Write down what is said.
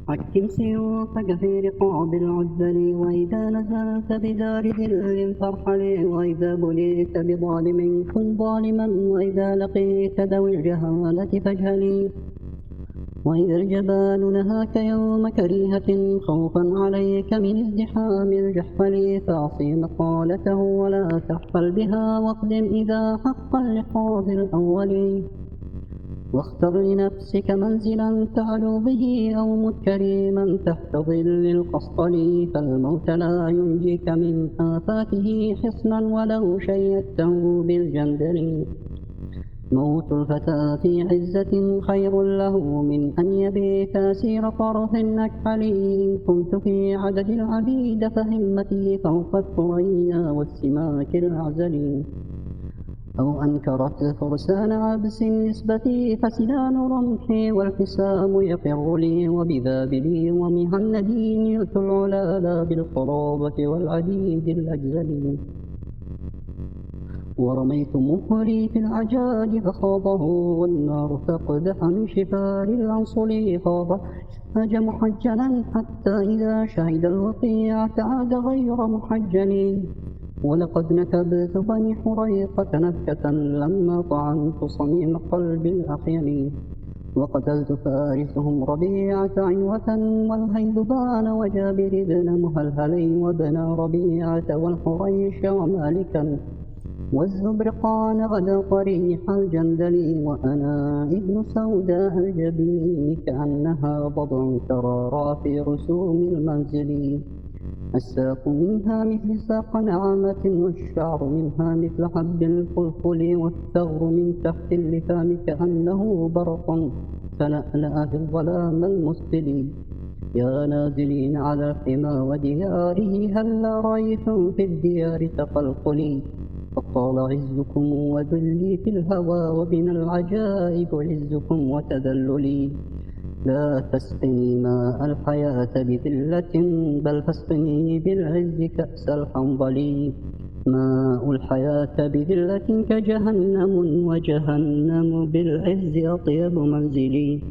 حكم سيوفك في رقاب العذل، وإذا نزلت بدار ذل فارحل، وإذا بليت بظالم كن ظالما، وإذا لقيت ذوي الجهالة فاجهل، وإذا الجبال نهاك يوم كريهة خوفا عليك من ازدحام الجحفل، فأعصي مقالته ولا تحفل بها، واقدم إذا حق اللقاء الأول، واختر لنفسك منزلا تعلو به، أو مت كريما تحت ظل القصطل، فالموت لا ينجيك من آفاته حصنا ولو شيدته بالجندل. موت الفتى في عزة خير له من أن يبيت أسير طرف النكحل، إن كنت في عدد العبيد فهمتي فوق الثريا والسماك الأعزل، أو أنكرت فرسان عبس نسبتي فسنان رمحي والحسام يقر لي، وبذابلي ومهندي نلت العلا لا بالقرابة والعديد الأجزل، ورميت مهري في العجاج فخاضه، والنار تقدح من شفار العنصل، خاض هاج محجلا حتى إذا شهد الوقيعة عاد غير محجل، ولقد نكبت بني حريقة نكة لما طعنت صميم قلب الأخيل، وقتلت فارسهم ربيعة عنوة والهيلبان وجابر بن مهلهل وبن ربيعة والحريش ومالكا والزبرقان غدا طريح الجندل، وأنا ابن سوداء الجبين كأنها بضع ترارى في رسوم المنزل، الساق منها مثل ساق نعامة، والشعر منها مثل حب الفلفل، والثغر من تحت اللثام كأنه برق تلألأ في الظلام المسبل، يا نازلين على الحمى ودياره هلا رأيتم في الديار تقلقلي، فطال عزكم وذلي في الهوى، وبنا العجائب عزكم وتذللي، لا تسقني ماء الحياة بذلة بل فاسقني بالعز كأس الحنظل، ماء الحياة بذلة كجهنم، وجهنم بالعز أطيب منزلي.